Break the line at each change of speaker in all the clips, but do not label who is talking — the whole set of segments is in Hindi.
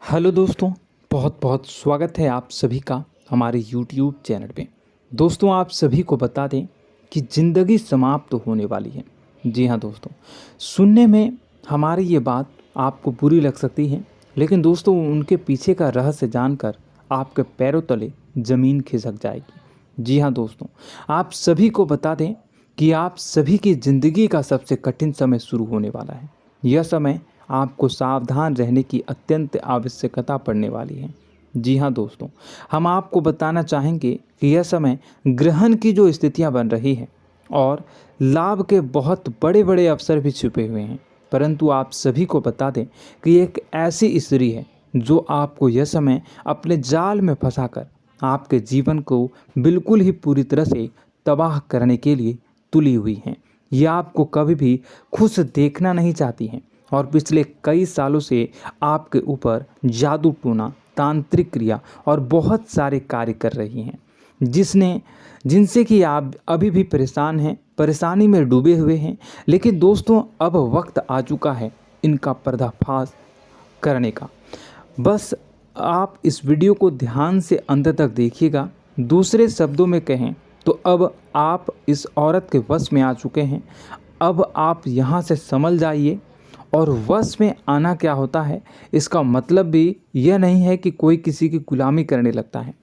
हेलो दोस्तों, बहुत बहुत स्वागत है आप सभी का हमारे YouTube चैनल पे। दोस्तों, आप सभी को बता दें कि ज़िंदगी समाप्त होने वाली है। जी हाँ दोस्तों, सुनने में हमारी ये बात आपको बुरी लग सकती है, लेकिन दोस्तों उनके पीछे का रहस्य जानकर आपके पैरों तले ज़मीन खिसक जाएगी। जी हाँ दोस्तों, आप सभी को बता दें कि आप सभी की ज़िंदगी का सबसे कठिन समय शुरू होने वाला है। यह समय आपको सावधान रहने की अत्यंत आवश्यकता पड़ने वाली है। जी हाँ दोस्तों, हम आपको बताना चाहेंगे कि यह समय ग्रहण की जो स्थितियां बन रही है और लाभ के बहुत बड़े बड़े अवसर भी छुपे हुए हैं, परंतु आप सभी को बता दें कि एक ऐसी स्त्री है जो आपको यह समय अपने जाल में फंसाकर आपके जीवन को बिल्कुल ही पूरी तरह से तबाह करने के लिए तुली हुई हैं। यह आपको कभी भी खुश देखना नहीं चाहती हैं और पिछले कई सालों से आपके ऊपर जादू टोना, तांत्रिक क्रिया और बहुत सारे कार्य कर रही हैं, जिनसे कि आप अभी भी परेशान हैं, परेशानी में डूबे हुए हैं। लेकिन दोस्तों, अब वक्त आ चुका है इनका पर्दाफाश करने का। बस आप इस वीडियो को ध्यान से अंत तक देखिएगा। दूसरे शब्दों में कहें तो अब आप इस औरत के वश में आ चुके हैं। अब आप यहाँ से संभल जाइए। और वश में आना क्या होता है, इसका मतलब भी यह नहीं है कि कोई किसी की गुलामी करने लगता है।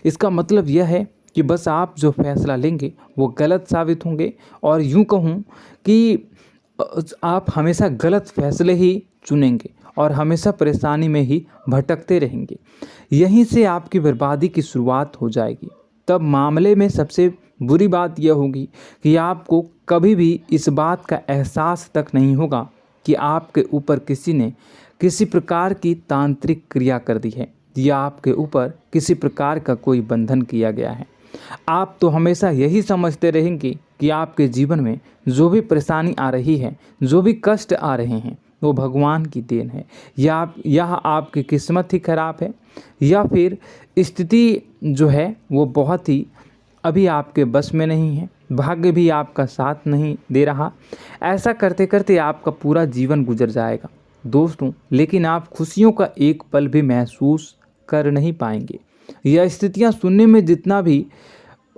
इसका मतलब यह है कि बस आप जो फैसला लेंगे वो गलत साबित होंगे, और यूं कहूं कि आप हमेशा गलत फैसले ही चुनेंगे और हमेशा परेशानी में ही भटकते रहेंगे। यहीं से आपकी बर्बादी की शुरुआत हो जाएगी। तब मामले में सबसे बुरी बात यह होगी कि आपको कभी भी इस बात का एहसास तक नहीं होगा कि आपके ऊपर किसी ने किसी प्रकार की तांत्रिक क्रिया कर दी है या आपके ऊपर किसी प्रकार का कोई बंधन किया गया है। आप तो हमेशा यही समझते रहेंगे कि आपके जीवन में जो भी परेशानी आ रही है, जो भी कष्ट आ रहे हैं, वो भगवान की देन है, या आपकी किस्मत ही खराब है, या फिर स्थिति जो है वो बहुत ही अभी आपके बस में नहीं है, भाग्य भी आपका साथ नहीं दे रहा। ऐसा करते करते आपका पूरा जीवन गुजर जाएगा दोस्तों, लेकिन आप खुशियों का एक पल भी महसूस कर नहीं पाएंगे। यह स्थितियां सुनने में जितना भी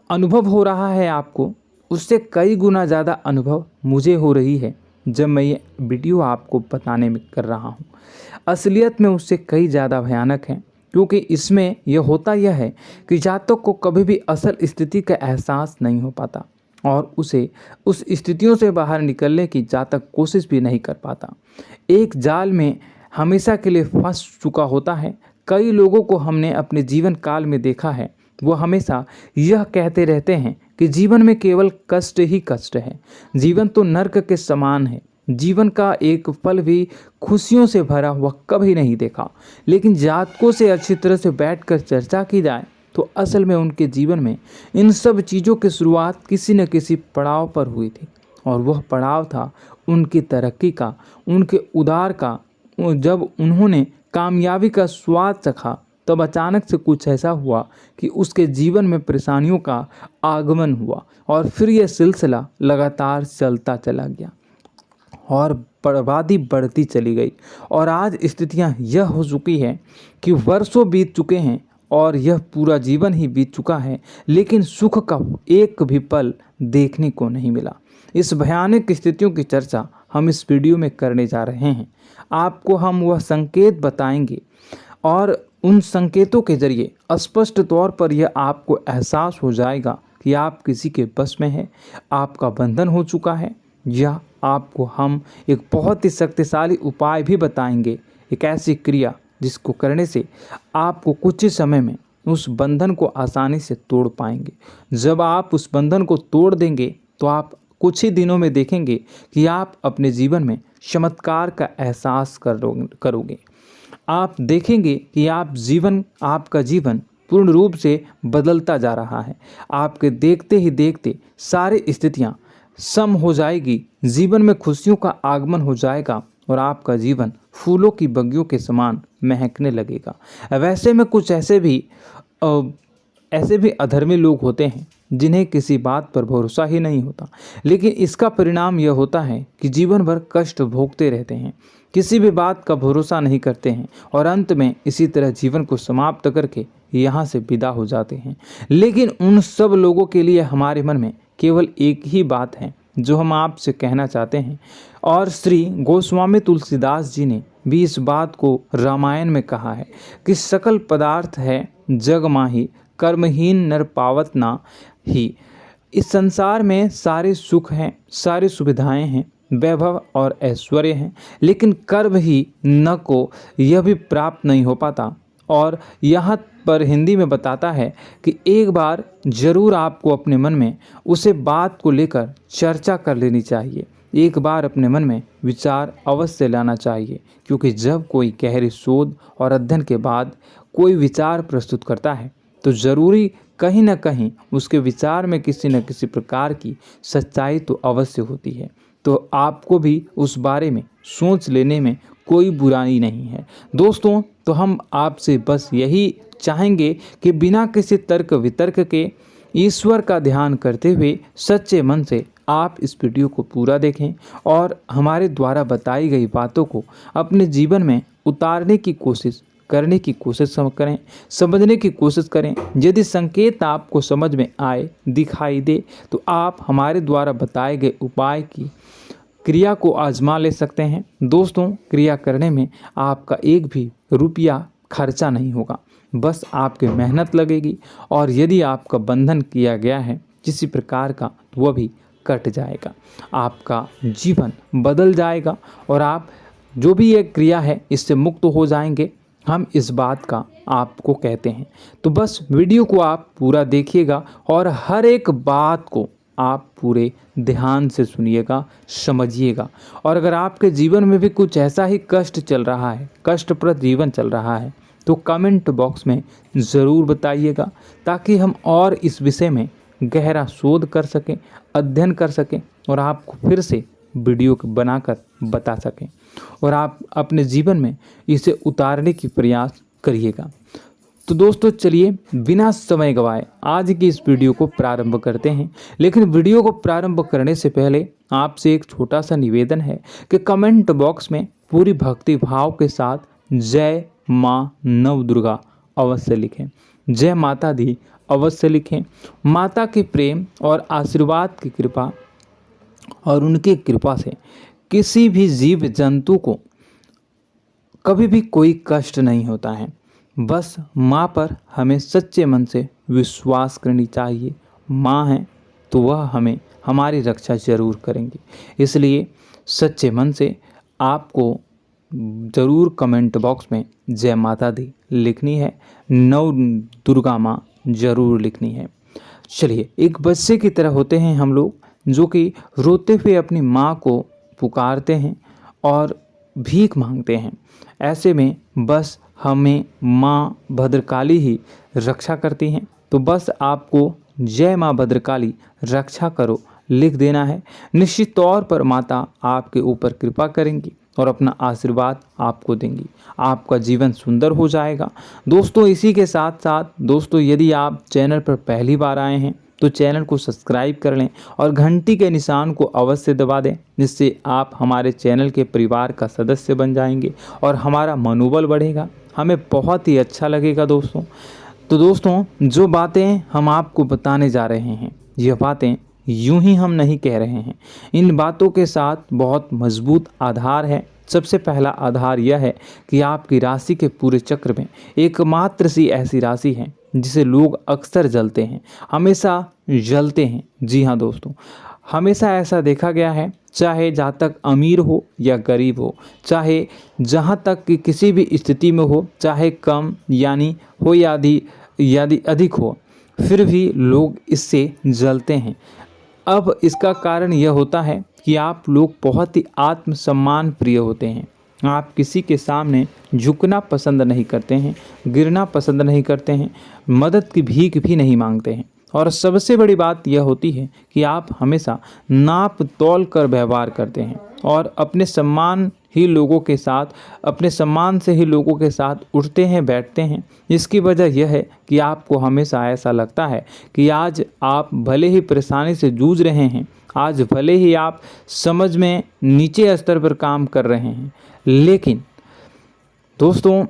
अनुभव हो रहा है आपको, उससे कई गुना ज़्यादा अनुभव मुझे हो रही है जब मैं ये वीडियो आपको बताने में कर रहा हूँ। असलियत में उससे कई ज़्यादा भयानक है, क्योंकि इसमें यह होता यह है कि जातक को कभी भी असल स्थिति का एहसास नहीं हो पाता और उसे उस स्थितियों से बाहर निकलने की जातक कोशिश भी नहीं कर पाता। एक जाल में हमेशा के लिए फंस चुका होता है। कई लोगों को हमने अपने जीवन काल में देखा है, वो हमेशा यह कहते रहते हैं कि जीवन में केवल कष्ट ही कष्ट है, जीवन तो नर्क के समान है, जीवन का एक पल भी खुशियों से भरा हुआ कभी नहीं देखा। लेकिन जातकों से अच्छी तरह से बैठकर चर्चा की जाए तो असल में उनके जीवन में इन सब चीज़ों की शुरुआत किसी न किसी पड़ाव पर हुई थी, और वह पड़ाव था उनकी तरक्की का, उनके उदार का। जब उन्होंने कामयाबी का स्वाद चखा, तब अचानक से कुछ ऐसा हुआ कि उसके जीवन में परेशानियों का आगमन हुआ, और फिर यह सिलसिला लगातार चलता चला गया और बर्बादी बढ़ती चली गई। और आज स्थितियां यह हो चुकी है कि वर्षों बीत चुके हैं और यह पूरा जीवन ही बीत चुका है, लेकिन सुख का एक भी पल देखने को नहीं मिला। इस भयानक स्थितियों की चर्चा हम इस वीडियो में करने जा रहे हैं। आपको हम वह संकेत बताएंगे और उन संकेतों के जरिए स्पष्ट तौर पर यह आपको एहसास हो जाएगा कि आप किसी के बस में हैं, आपका बंधन हो चुका है, या आपको हम एक बहुत ही शक्तिशाली उपाय भी बताएंगे, एक ऐसी क्रिया जिसको करने से आपको कुछ ही समय में उस बंधन को आसानी से तोड़ पाएंगे। जब आप उस बंधन को तोड़ देंगे तो आप कुछ ही दिनों में देखेंगे कि आप अपने जीवन में चमत्कार का एहसास करोगे। आप देखेंगे कि आपका जीवन पूर्ण रूप से बदलता जा रहा है। आपके देखते ही देखते सारी स्थितियां सम हो जाएगी, जीवन में खुशियों का आगमन हो जाएगा और आपका जीवन फूलों की बगियों के समान महकने लगेगा। वैसे में कुछ ऐसे भी अधर्मी लोग होते हैं जिन्हें किसी बात पर भरोसा ही नहीं होता, लेकिन इसका परिणाम यह होता है कि जीवन भर कष्ट भोगते रहते हैं, किसी भी बात का भरोसा नहीं करते हैं और अंत में इसी तरह जीवन को समाप्त करके यहाँ से विदा हो जाते हैं। लेकिन उन सब लोगों के लिए हमारे मन में केवल एक ही बात है जो हम आपसे कहना चाहते हैं, और श्री गोस्वामी तुलसीदास जी ने भी इस बात को रामायण में कहा है कि सकल पदार्थ है जग माही, कर्महीन नर पावत ना ही। इस संसार में सारे सुख हैं, सारी सुविधाएं हैं, वैभव और ऐश्वर्य हैं, लेकिन कर्म ही न को यह भी प्राप्त नहीं हो पाता। और यहाँ पर हिंदी में बताता है कि एक बार जरूर आपको अपने मन में उसे बात को लेकर चर्चा कर लेनी चाहिए, एक बार अपने मन में विचार अवश्य लाना चाहिए, क्योंकि जब कोई गहरी शोध और अध्ययन के बाद कोई विचार प्रस्तुत करता है तो ज़रूरी कहीं न कहीं उसके विचार में किसी न किसी प्रकार की सच्चाई तो अवश्य होती है। तो आपको भी उस बारे में सोच लेने में कोई बुराई नहीं है। दोस्तों, तो हम आपसे बस यही चाहेंगे कि बिना किसी तर्क वितर्क के ईश्वर का ध्यान करते हुए सच्चे मन से आप इस वीडियो को पूरा देखें और हमारे द्वारा बताई गई बातों को अपने जीवन में उतारने की कोशिश करने की कोशिश करें, समझने की कोशिश करें। यदि संकेत आपको समझ में आए, दिखाई दे, तो आप हमारे द्वारा बताए गए उपाय की क्रिया को आजमा ले सकते हैं। दोस्तों, क्रिया करने में आपका एक भी रुपया खर्चा नहीं होगा, बस आपकी मेहनत लगेगी, और यदि आपका बंधन किया गया है किसी प्रकार का तो वह भी कट जाएगा, आपका जीवन बदल जाएगा और आप जो भी ये क्रिया है इससे मुक्त हो जाएंगे। हम इस बात का आपको कहते हैं। तो बस वीडियो को आप पूरा देखिएगा और हर एक बात को आप पूरे ध्यान से सुनिएगा, समझिएगा। और अगर आपके जीवन में भी कुछ ऐसा ही कष्ट चल रहा है, कष्टप्रद जीवन चल रहा है, तो कमेंट बॉक्स में ज़रूर बताइएगा, ताकि हम और इस विषय में गहरा शोध कर सकें, अध्ययन कर सकें और आपको फिर से वीडियो बनाकर बता सकें और आप अपने जीवन में इसे उतारने की प्रयास करिएगा। तो दोस्तों, चलिए बिना समय गवाए आज की इस वीडियो को प्रारंभ करते हैं। लेकिन वीडियो को प्रारंभ करने से पहले आपसे एक छोटा सा निवेदन है कि कमेंट बॉक्स में पूरी भक्ति भाव के साथ जय माँ नव दुर्गा अवश्य लिखें, जय माता दी अवश्य लिखें। माता के प्रेम और आशीर्वाद की कृपा और उनकी कृपा से किसी भी जीव जंतु को कभी भी कोई कष्ट नहीं होता है। बस माँ पर हमें सच्चे मन से विश्वास करनी चाहिए। माँ है तो वह हमें हमारी रक्षा जरूर करेंगी, इसलिए सच्चे मन से आपको ज़रूर कमेंट बॉक्स में जय माता दी लिखनी है, नव दुर्गा माँ जरूर लिखनी है। चलिए, एक बच्चे की तरह होते हैं हम लोग, जो कि रोते हुए अपनी माँ को पुकारते हैं और भीख मांगते हैं। ऐसे में बस हमें माँ भद्रकाली ही रक्षा करती हैं। तो बस आपको जय माँ भद्रकाली रक्षा करो लिख देना है। निश्चित तौर पर माता आपके ऊपर कृपा करेंगी और अपना आशीर्वाद आपको देंगी, आपका जीवन सुंदर हो जाएगा। दोस्तों, इसी के साथ साथ दोस्तों, यदि आप चैनल पर पहली बार आए हैं तो चैनल को सब्सक्राइब कर लें और घंटी के निशान को अवश्य दबा दें, जिससे आप हमारे चैनल के परिवार का सदस्य बन जाएंगे और हमारा मनोबल बढ़ेगा, हमें बहुत ही अच्छा लगेगा दोस्तों। तो दोस्तों, जो बातें हम आपको बताने जा रहे हैं, यह बातें यूं ही हम नहीं कह रहे हैं, इन बातों के साथ बहुत मजबूत आधार है। सबसे पहला आधार यह है कि आपकी राशि के पूरे चक्र में एकमात्र सी ऐसी राशि है जिसे लोग अक्सर जलते हैं, हमेशा जलते हैं। जी हाँ दोस्तों, हमेशा ऐसा देखा गया है, चाहे जहाँ तक अमीर हो या गरीब हो, चाहे जहाँ तक कि किसी भी स्थिति में हो, चाहे कम यानी हो या अधिक हो, फिर भी लोग इससे जलते हैं। अब इसका कारण यह होता है कि आप लोग बहुत ही आत्मसम्मान प्रिय होते हैं। आप किसी के सामने झुकना पसंद नहीं करते हैं, गिरना पसंद नहीं करते हैं, मदद की भीख भी नहीं मांगते हैं। और सबसे बड़ी बात यह होती है कि आप हमेशा नाप तोल कर व्यवहार करते हैं और अपने सम्मान ही लोगों के साथ, अपने सम्मान से ही लोगों के साथ उठते हैं, बैठते हैं। इसकी वजह यह है कि आपको हमेशा ऐसा लगता है कि आज आप भले ही परेशानी से जूझ रहे हैं, आज भले ही आप समझ में नीचे स्तर पर काम कर रहे हैं, लेकिन दोस्तों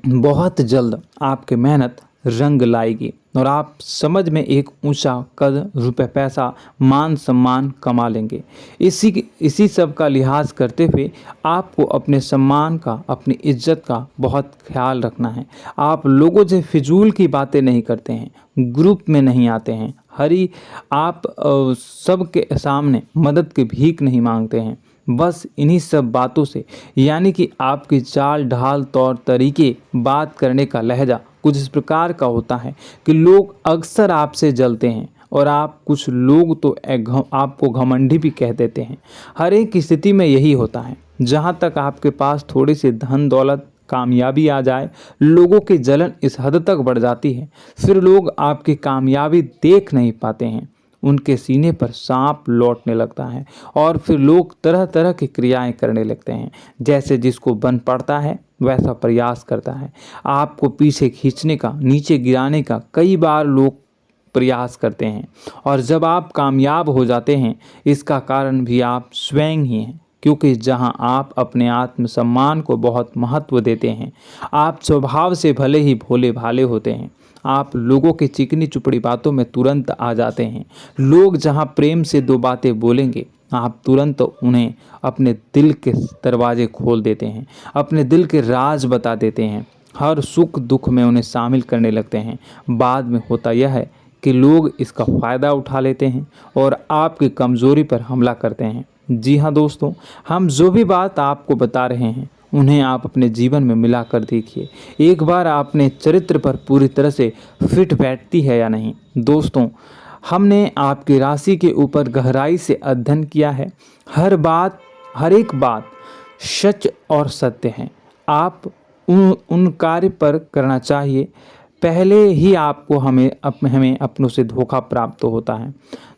बहुत जल्द आपकी मेहनत रंग लाएगी और आप समझ में एक ऊंचा कद, रुपए, पैसा, मान सम्मान कमा लेंगे। इसी सब का लिहाज करते हुए आपको अपने सम्मान का, अपनी इज्जत का बहुत ख्याल रखना है। आप लोगों से फिजूल की बातें नहीं करते हैं, ग्रुप में नहीं आते हैं, आप सबके सामने मदद की भीख नहीं मांगते हैं। बस इन्हीं सब बातों से, यानी कि आपकी चाल ढाल, तौर तरीके, बात करने का लहजा कुछ इस प्रकार का होता है कि लोग अक्सर आपसे जलते हैं और कुछ लोग तो आपको घमंडी भी कह देते हैं। हर एक स्थिति में यही होता है। जहाँ तक आपके पास थोड़ी सी धन दौलत, कामयाबी आ जाए, लोगों की जलन इस हद तक बढ़ जाती है, फिर लोग आपकी कामयाबी देख नहीं पाते हैं, उनके सीने पर सांप लौटने लगता है और फिर लोग तरह तरह की क्रियाएं करने लगते हैं। जैसे जिसको बन पड़ता है वैसा प्रयास करता है। आपको पीछे खींचने का, नीचे गिराने का कई बार लोग प्रयास करते हैं और जब आप कामयाब हो जाते हैं, इसका कारण भी आप स्वयं ही हैं। क्योंकि जहां आप अपने आत्मसम्मान को बहुत महत्व देते हैं, आप स्वभाव से भले ही भोले भाले होते हैं, आप लोगों की चिकनी चुपड़ी बातों में तुरंत आ जाते हैं। लोग जहां प्रेम से दो बातें बोलेंगे, आप तुरंत उन्हें अपने दिल के दरवाजे खोल देते हैं, अपने दिल के राज बता देते हैं, हर सुख दुख में उन्हें शामिल करने लगते हैं। बाद में होता यह है कि लोग इसका फ़ायदा उठा लेते हैं और आपकी कमज़ोरी पर हमला करते हैं। जी हाँ दोस्तों, हम जो भी बात आपको बता रहे हैं उन्हें आप अपने जीवन में मिलाकर देखिए। एक बार आपने चरित्र पर पूरी तरह से फिट बैठती है या नहीं। दोस्तों, हमने आपकी राशि के ऊपर गहराई से अध्ययन किया है। हर एक बात सच और सत्य है। आप उन कार्य पर करना चाहिए, पहले ही आपको हमें अपनों से धोखा प्राप्त होता है।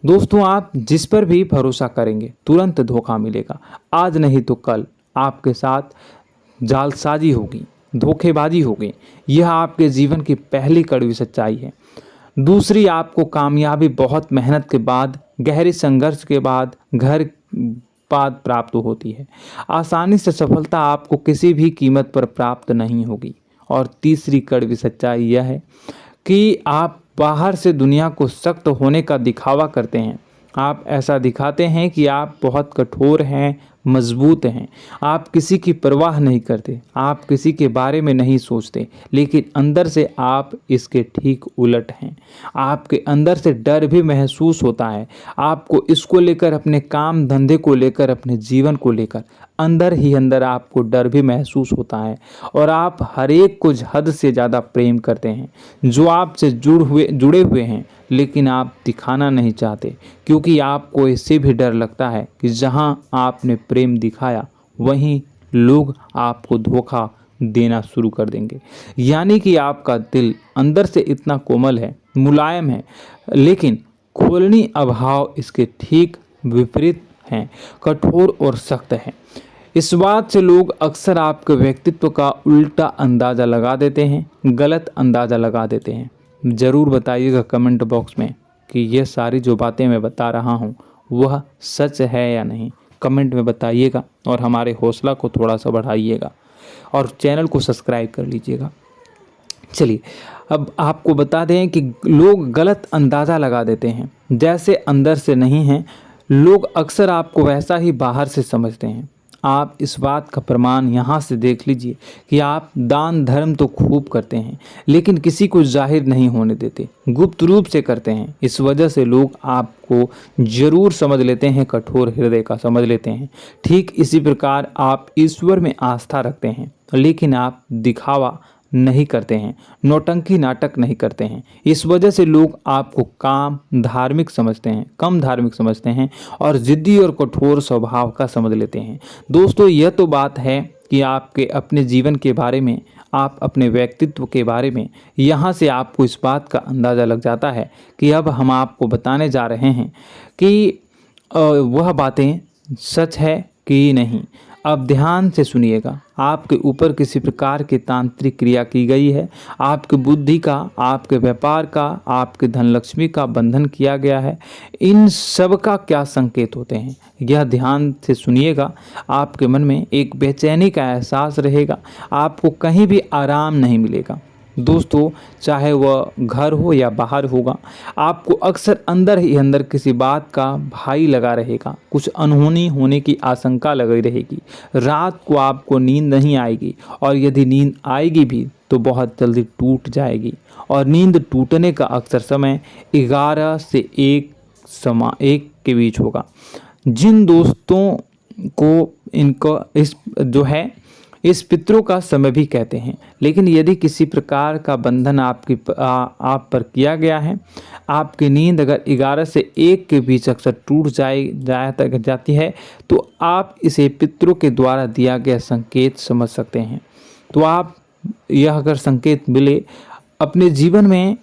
दोस्तों, आप जिस पर भी भरोसा करेंगे तुरंत धोखा मिलेगा। आज नहीं तो कल आपके साथ जालसाजी होगी, धोखेबाजी होगी। यह आपके जीवन की पहली कड़वी सच्चाई है। दूसरी, आपको कामयाबी बहुत मेहनत के बाद, गहरे संघर्ष के बाद प्राप्त होती है। आसानी से सफलता आपको किसी भी कीमत पर प्राप्त नहीं होगी। और तीसरी कड़वी सच्चाई यह है कि आप बाहर से दुनिया को सख्त होने का दिखावा करते हैं। आप ऐसा दिखाते हैं कि आप बहुत कठोर हैं, मजबूत हैं, आप किसी की परवाह नहीं करते, आप किसी के बारे में नहीं सोचते, लेकिन अंदर से आप इसके ठीक उलट हैं। आपके अंदर से डर भी महसूस होता है। आपको इसको लेकर, अपने काम धंधे को लेकर, अपने जीवन को लेकर अंदर ही अंदर आपको डर भी महसूस होता है और आप हर एक को हद से ज़्यादा प्रेम करते हैं, जो आपसे जुड़े हुए हैं, लेकिन आप दिखाना नहीं चाहते, क्योंकि आपको इससे भी डर लगता है कि जहां आपने प्रेम दिखाया वहीं लोग आपको धोखा देना शुरू कर देंगे। यानी कि आपका दिल अंदर से इतना कोमल है, मुलायम है, लेकिन खोलनी अभाव इसके ठीक विपरीत हैं, कठोर और सख्त है। इस बात से लोग अक्सर आपके व्यक्तित्व का उल्टा अंदाज़ा लगा देते हैं, गलत अंदाज़ा लगा देते हैं। ज़रूर बताइएगा कमेंट बॉक्स में कि ये सारी जो बातें मैं बता रहा हूँ वह सच है या नहीं। कमेंट में बताइएगा और हमारे हौसला को थोड़ा सा बढ़ाइएगा और चैनल को सब्सक्राइब कर लीजिएगा। चलिए, अब आपको बता दें कि लोग गलत अंदाज़ा लगा देते हैं। जैसे अंदर से नहीं हैं, लोग अक्सर आपको वैसा ही बाहर से समझते हैं। आप इस बात का प्रमाण यहाँ से देख लीजिए कि आप दान धर्म तो खूब करते हैं, लेकिन किसी को जाहिर नहीं होने देते, गुप्त रूप से करते हैं। इस वजह से लोग आपको जरूर समझ लेते हैं, कठोर हृदय का समझ लेते हैं। ठीक इसी प्रकार आप ईश्वर में आस्था रखते हैं, लेकिन आप दिखावा नहीं करते हैं, नौटंकी नाटक नहीं करते हैं। इस वजह से लोग आपको कम धार्मिक समझते हैं और जिद्दी और कठोर स्वभाव का समझ लेते हैं। दोस्तों, यह तो बात है कि आपके अपने जीवन के बारे में, आप अपने व्यक्तित्व के बारे में, यहाँ से आपको इस बात का अंदाज़ा लग जाता है कि अब हम आपको बताने जा रहे हैं कि वह बातें सच है कि नहीं। अब ध्यान से सुनिएगा। आपके ऊपर किसी प्रकार की तांत्रिक क्रिया की गई है, आपकी बुद्धि का, आपके व्यापार का, आपके धन लक्ष्मी का बंधन किया गया है। इन सब का क्या संकेत होते हैं, यह ध्यान से सुनिएगा। आपके मन में एक बेचैनी का एहसास रहेगा, आपको कहीं भी आराम नहीं मिलेगा। दोस्तों, चाहे वह घर हो या बाहर होगा, आपको अक्सर अंदर ही अंदर किसी बात का भय लगा रहेगा, कुछ अनहोनी होने की आशंका लगी रहेगी। रात को आपको नींद नहीं आएगी, और यदि नींद आएगी भी तो बहुत जल्दी टूट जाएगी। और नींद टूटने का अक्सर समय 11 से 1 के बीच होगा। जिन दोस्तों को इनको इस पितरों का समय भी कहते हैं। लेकिन यदि किसी प्रकार का बंधन आप पर किया गया है, आपकी नींद अगर 11 से 1 के बीच अक्सर टूट जाती है, तो आप इसे पितरों के द्वारा दिया गया संकेत समझ सकते हैं। तो आप यह अगर संकेत मिले अपने जीवन में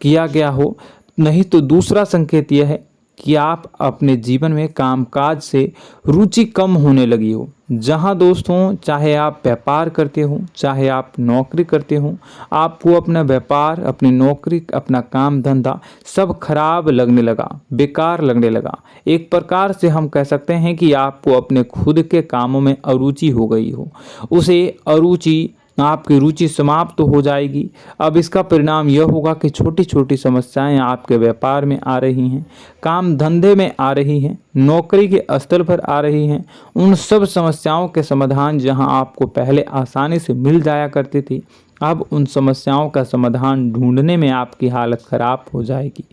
किया गया हो, नहीं तो दूसरा संकेत यह है कि आप अपने जीवन में कामकाज से रुचि कम होने लगी हो। जहां दोस्तों, चाहे आप व्यापार करते हो, चाहे आप नौकरी करते हो, आपको अपना व्यापार, अपनी नौकरी, अपना काम धंधा सब खराब लगने लगा, बेकार लगने लगा। एक प्रकार से हम कह सकते हैं कि आपको अपने खुद के कामों में अरुचि हो गई हो। उसे अरुचि, आपकी रुचि समाप्त हो जाएगी। अब इसका परिणाम यह होगा कि छोटी छोटी समस्याएं आपके व्यापार में आ रही हैं, काम धंधे में आ रही हैं, नौकरी के स्तर पर आ रही हैं। उन सब समस्याओं के समाधान जहां आपको पहले आसानी से मिल जाया करती थी, अब उन समस्याओं का समाधान ढूंढने में आपकी हालत खराब हो जाएगी।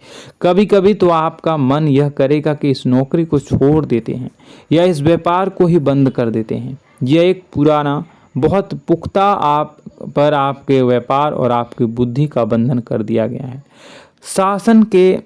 कभी कभी तो आपका मन यह करेगा कि इस नौकरी को छोड़ देते हैं या इस व्यापार को ही बंद कर देते हैं। यह एक पुराना, बहुत पुख्ता आप पर आपके व्यापार और आपकी बुद्धि का बंधन कर दिया गया है। शासन के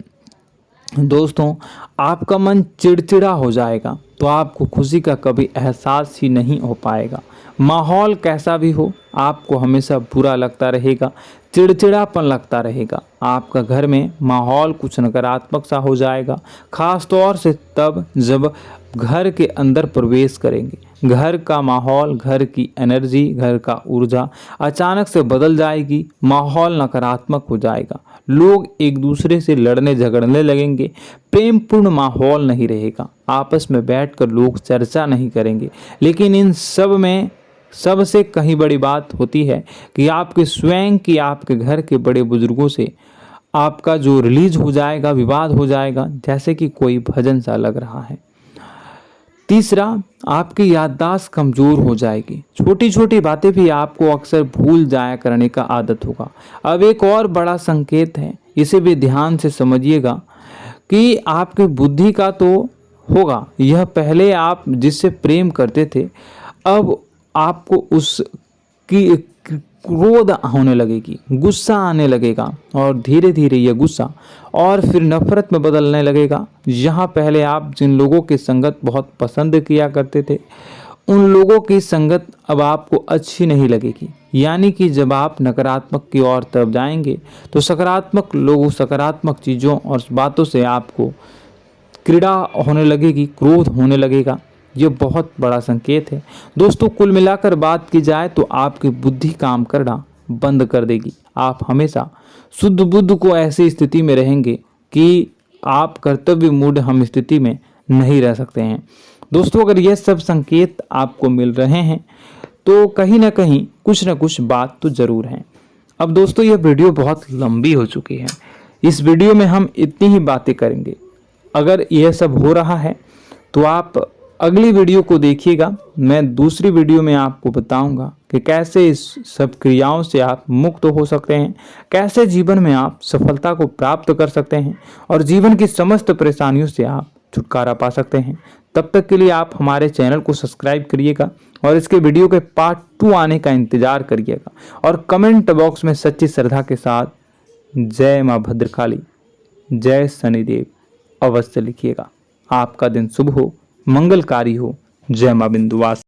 दोस्तों, आपका मन चिड़चिड़ा हो जाएगा, तो आपको खुशी का कभी एहसास ही नहीं हो पाएगा। माहौल कैसा भी हो, आपको हमेशा बुरा लगता रहेगा, चिड़चिड़ापन लगता रहेगा। आपका घर में माहौल कुछ नकारात्मक सा हो जाएगा, खास तौर से तब जब घर के अंदर प्रवेश करेंगे। घर का माहौल, घर की एनर्जी, घर का ऊर्जा अचानक से बदल जाएगी, माहौल नकारात्मक हो जाएगा। लोग एक दूसरे से लड़ने झगड़ने लगेंगे, प्रेम पूर्ण माहौल नहीं रहेगा, आपस में बैठकर लोग चर्चा नहीं करेंगे। लेकिन इन सब में सबसे कहीं बड़ी बात होती है कि आपके स्वयं की, आपके घर के बड़े बुजुर्गों से आपका जो रिलीज हो जाएगा, विवाद हो जाएगा, जैसे कि कोई भजन सा लग रहा है। तीसरा, आपकी याददाश्त कमज़ोर हो जाएगी, छोटी छोटी बातें भी आपको अक्सर भूल जाया करने का आदत होगा। अब एक और बड़ा संकेत है, इसे भी ध्यान से समझिएगा कि आपकी बुद्धि का तो होगा, यह पहले आप जिससे प्रेम करते थे, अब आपको उसकी क्रोध होने लगेगी, गुस्सा आने लगेगा, और धीरे धीरे यह गुस्सा और फिर नफरत में बदलने लगेगा। यहाँ पहले आप जिन लोगों की संगत बहुत पसंद किया करते थे, उन लोगों की संगत अब आपको अच्छी नहीं लगेगी। यानी कि जब आप नकारात्मक की ओर तरफ जाएंगे, तो सकारात्मक लोगों, सकारात्मक चीज़ों और बातों से आपको क्रीड़ा होने लगेगी, क्रोध होने लगेगा। ये बहुत बड़ा संकेत है दोस्तों। कुल मिलाकर बात की जाए तो आपकी बुद्धि काम करना बंद कर देगी। आप हमेशा शुद्ध बुद्ध को ऐसी स्थिति में रहेंगे कि आप कर्तव्य मूढ़ हम स्थिति में नहीं रह सकते हैं। दोस्तों, अगर ये सब संकेत आपको मिल रहे हैं तो कहीं ना कहीं कुछ ना कुछ बात तो ज़रूर है। अब दोस्तों, ये वीडियो बहुत लंबी हो चुकी है, इस वीडियो में हम इतनी ही बातें करेंगे। अगर यह सब हो रहा है तो आप अगली वीडियो को देखिएगा। मैं दूसरी वीडियो में आपको बताऊंगा कि कैसे इस सब क्रियाओं से आप मुक्त हो सकते हैं, कैसे जीवन में आप सफलता को प्राप्त कर सकते हैं और जीवन की समस्त परेशानियों से आप छुटकारा पा सकते हैं। तब तक के लिए आप हमारे चैनल को सब्सक्राइब करिएगा और इसके वीडियो के पार्ट 2 आने का इंतजार करिएगा। और कमेंट बॉक्स में सच्ची श्रद्धा के साथ जय माँ भद्रकाली, जय शनिदेव अवश्य लिखिएगा। आपका दिन शुभ हो, मंगलकारी हो। जय माँ बिंदुवास।